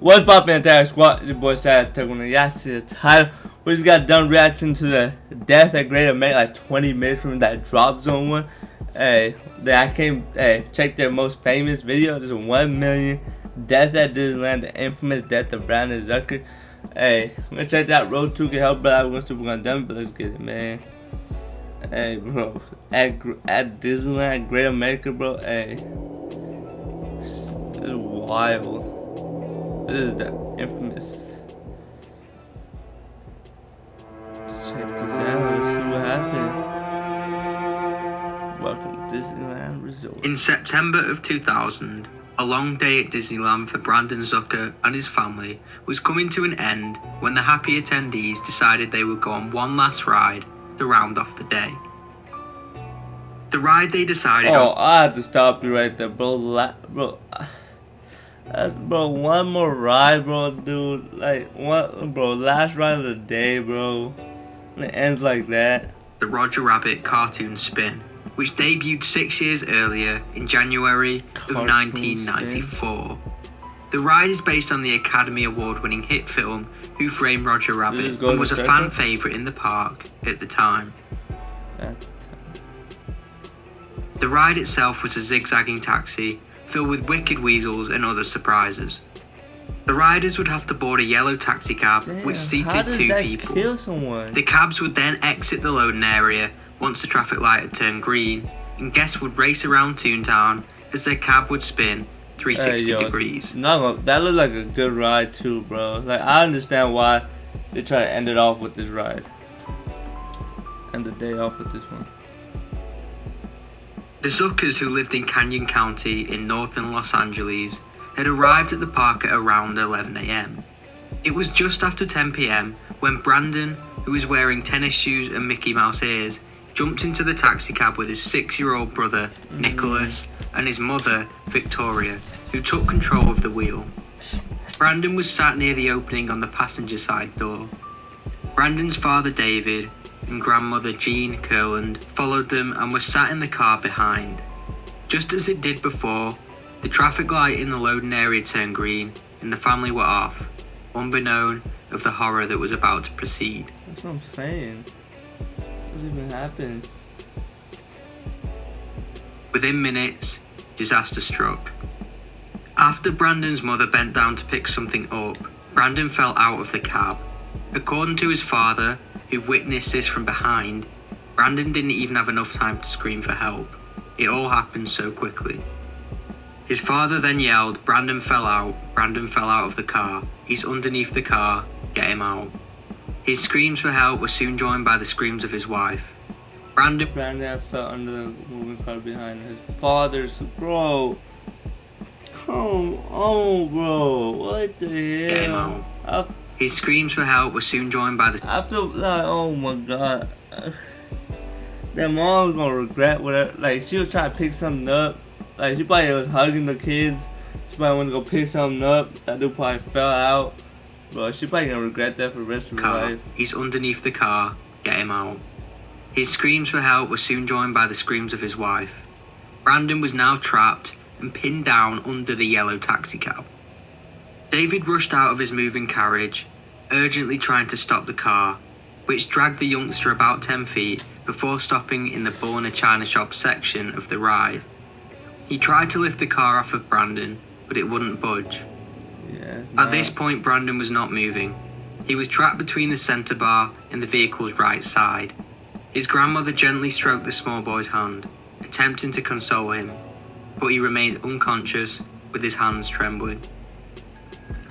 What's poppin', Attack Squad? It's your boy SatAttack. When you guys see the title, we just got done reacting to the death at Great America, like 20 minutes from that drop zone one. Hey, I came, check their most famous video. There's 1 million death at Disneyland, the infamous death of Brandon Zucker. Hey, I'm gonna check that road to get help, but we're gonna done, but let's get it, man. Hey, bro, at Disneyland, Great America, bro. Hey, this is wild. This is the infamous. Check this out. Let's see what happened. Welcome to Disneyland Resort. In September of 2000, a long day at Disneyland for Brandon Zucker and his family was coming to an end when the happy attendees decided they would go on one last ride to round off the day. The ride they decided on... I have to stop you right there, bro. Bro, one more ride, bro, dude. Like, what, bro? Last ride of the day, bro. And it ends like that. The Roger Rabbit cartoon spin, which debuted 6 years earlier in January of 1994. The ride is based on the Academy Award-winning hit film Who Framed Roger Rabbit and was a fan favourite in the park at the time. The ride itself was a zigzagging taxi filled with wicked weasels and other surprises. The riders would have to board a yellow taxi cab which seated two people. Kill someone? The cabs would then exit the loading area once the traffic light had turned green, and guests would race around Toontown as their cab would spin 360 degrees. That looked like a good ride too, bro. Like, I understand why they try to end it off with this ride. End the day off with this one. The Zuckers, who lived in Canyon County in northern Los Angeles, had arrived at the park at around 11 AM. It was just after 10 PM when Brandon, who was wearing tennis shoes and Mickey Mouse ears, jumped into the taxi cab with his 6-year-old brother, Nicholas, and his mother, Victoria, who took control of the wheel. Brandon was sat near the opening on the passenger side door. Brandon's father, David, and grandmother Jean Kurland followed them and was sat in the car behind. Just as it did before, the traffic light in the loading area turned green and the family were off, unbeknown of the horror that was about to proceed. That's what I'm saying. What even happened? Within minutes, disaster struck. After Brandon's mother bent down to pick something up, Brandon fell out of the cab. According to his father, who witnessed this from behind, Brandon didn't even have enough time to scream for help. It all happened so quickly. His father then yelled, Brandon fell out of the car. He's underneath the car, get him out. His screams for help were soon joined by the screams of his wife. Brandon fell under the moving car behind his father's, bro. Come on, bro. What the hell? Get him out. His screams for help were soon joined by the... I feel like, oh my god. That mom's gonna regret whatever. Like, she was trying to pick something up. Like, she probably was hugging the kids. She probably wanted to go pick something up. That dude probably fell out. Bro, she probably gonna regret that for the rest of her life. He's underneath the car. Get him out. His screams for help were soon joined by the screams of his wife. Brandon was now trapped and pinned down under the yellow taxi cab. David rushed out of his moving carriage, urgently trying to stop the car, which dragged the youngster about 10 feet before stopping in the Born a China Shop section of the ride. He tried to lift the car off of Brandon, but it wouldn't budge. At this point, Brandon was not moving. He was trapped between the center bar and the vehicle's right side. His grandmother gently stroked the small boy's hand, attempting to console him, but he remained unconscious with his hands trembling.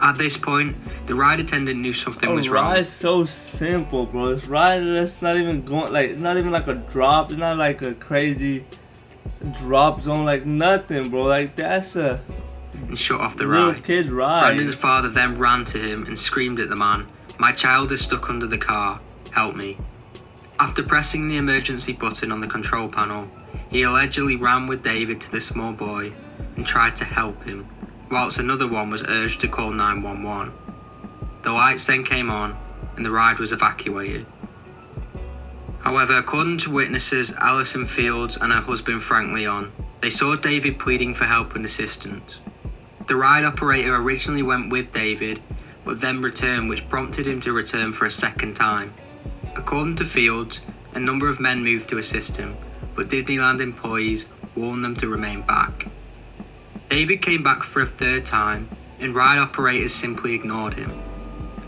At this point, the ride attendant knew something was wrong. The ride's so simple, bro. This ride that's not even going, like, not even like a drop. It's not like a crazy drop zone, like nothing, bro. Like, that's a... And shut off the little ride. Kid's ride. Brandon's father then ran to him and screamed at the man, "My child is stuck under the car. Help me." After pressing the emergency button on the control panel, he allegedly ran with David to the small boy and tried to help him, whilst another one was urged to call 911. The lights then came on and the ride was evacuated. However, according to witnesses Alison Fields and her husband Frank Leon, they saw David pleading for help and assistance. The ride operator originally went with David, but then returned, which prompted him to return for a second time. According to Fields, a number of men moved to assist him, but Disneyland employees warned them to remain back. David came back for a third time, and ride operators simply ignored him.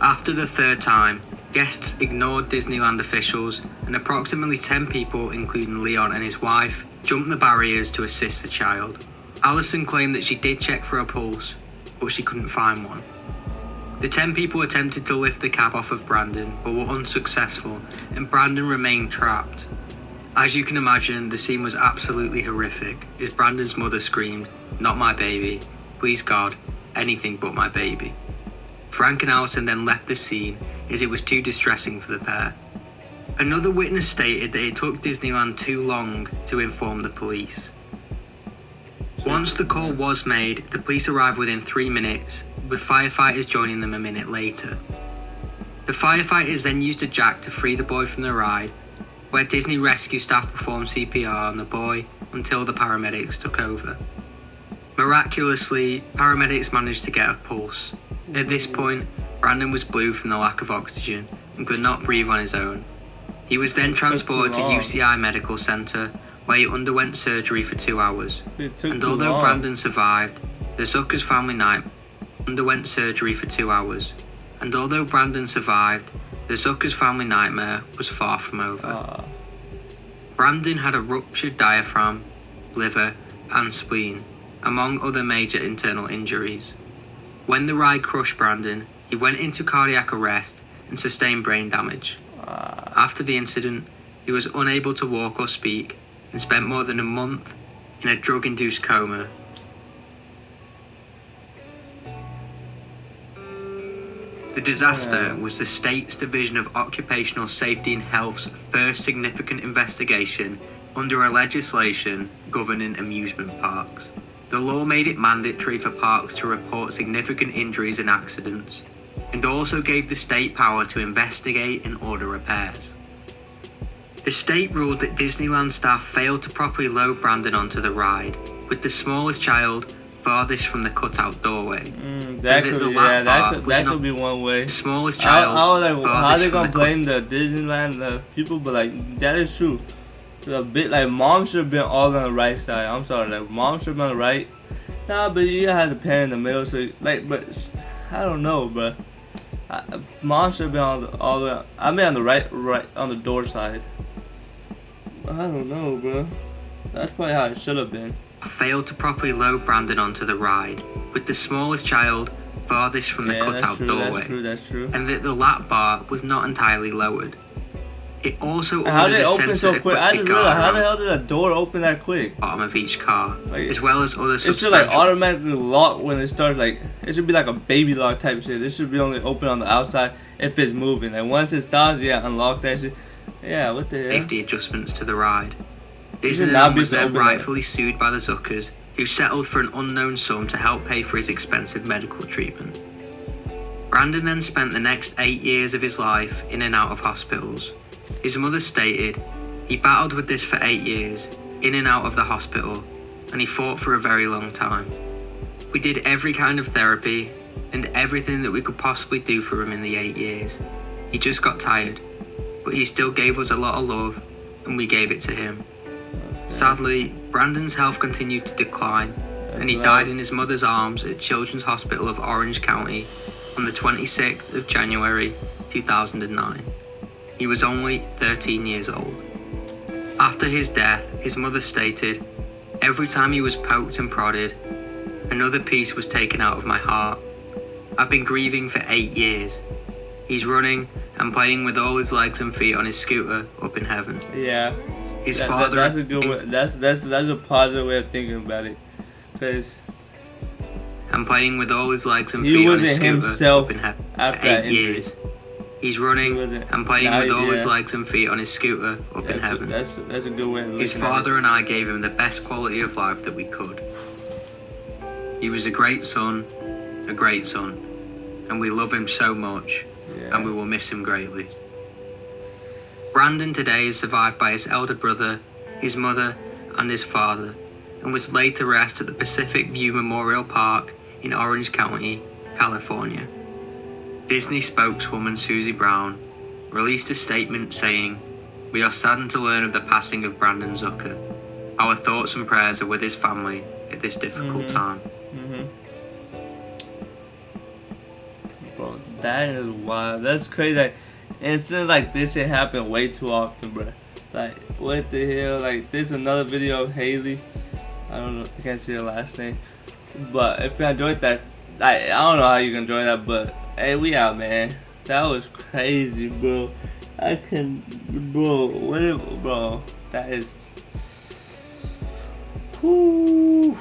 After the third time, guests ignored Disneyland officials, and approximately 10 people, including Leon and his wife, jumped the barriers to assist the child. Allison claimed that she did check for a pulse, but she couldn't find one. The 10 people attempted to lift the cab off of Brandon, but were unsuccessful, and Brandon remained trapped. As you can imagine, the scene was absolutely horrific, as Brandon's mother screamed, "Not my baby. Please God, anything but my baby." Frank and Allison then left the scene, as it was too distressing for the pair. Another witness stated that it took Disneyland too long to inform the police. Once the call was made, the police arrived within 3 minutes, with firefighters joining them a minute later. The firefighters then used a jack to free the boy from the ride, where Disney rescue staff performed CPR on the boy until the paramedics took over. Miraculously, paramedics managed to get a pulse. At this point, Brandon was blue from the lack of oxygen and could not breathe on his own. He was then transported to UCI Medical Center, where he underwent surgery for 2 hours. And although Brandon survived, the Zucker's family nightmare underwent surgery for 2 hours. And although Brandon survived, the Zucker's family nightmare was far from over. Brandon had a ruptured diaphragm, liver, and spleen, among other major internal injuries. When the ride crushed Brandon, he went into cardiac arrest and sustained brain damage. After the incident, he was unable to walk or speak and spent more than a month in a drug-induced coma. The disaster was the state's Division of Occupational Safety and Health's first significant investigation under a legislation governing amusement parks. The law made it mandatory for parks to report significant injuries and accidents, and also gave the state power to investigate and order repairs. The state ruled that Disneyland staff failed to properly load Brandon onto the ride, with the smallest child farthest from the cutout doorway. That could be one way. The smallest child. I was like, how they gonna blame the Disneyland people? But like, that is true. It's a bit like mom should have been all on the right side. I'm sorry, like mom should have been on the right. Nah, but you had the parent in the middle, so like, but I don't know, bro. Mom should have been on all the way. I mean, on the right on the door side. I don't know, bro. That's probably how it should have been. Failed to properly load Brandon onto the ride, with the smallest child farthest from the cutout doorway. That's true. And that the lap bar was not entirely lowered. It also how did it ordered a open so quick? I just realized, how the hell did the door open that quick? Bottom of each car, like, as well as other substantial. It should like automatically lock when it starts. Like it should be like a baby lock type shit. It should be only open on the outside if it's moving. Like once it stops, yeah, unlock that shit. Yeah, what the hell? Safety adjustments to the ride. Disneyland was then rightfully sued by the Zuckers, who settled for an unknown sum to help pay for his expensive medical treatment. Brandon then spent the next 8 years of his life in and out of hospitals. His mother stated, he battled with this for 8 years, in and out of the hospital, and he fought for a very long time. We did every kind of therapy, and everything that we could possibly do for him in the 8 years. He just got tired, but he still gave us a lot of love, and we gave it to him. Sadly, Brandon's health continued to decline, and he died in his mother's arms at Children's Hospital of Orange County on the 26th of January 2009. He was only 13 years old. After his death, his mother stated, "Every time he was poked and prodded, another piece was taken out of my heart. I've been grieving for 8 years. He's running and playing with all his legs and feet on his scooter up in heaven." Yeah. His father. That's a good way. That's a positive way of thinking about it, because. And playing with all his legs and feet on his scooter up in heaven for 8 years. He's running and playing with all his legs and feet on his scooter up in heaven. That's a good way of looking at it. His father and I gave him the best quality of life that we could. He was a great son, and we love him so much, and we will miss him greatly. Brandon today is survived by his elder brother, his mother, and his father, and was laid to rest at the Pacific View Memorial Park in Orange County, California. Disney spokeswoman Susie Brown released a statement saying, "We are saddened to learn of the passing of Brandon Zucker. Our thoughts and prayers are with his family at this difficult time." Bro, that is wild. That's crazy. Like, incidents like this shit happen way too often, bro. Like, what the hell? Like, this is another video of Haley. I don't know. I can't see her last name. But if you enjoyed that, I don't know how you can enjoy that, but hey, we out, man. That was crazy, bro. Bro, that is. Whoo.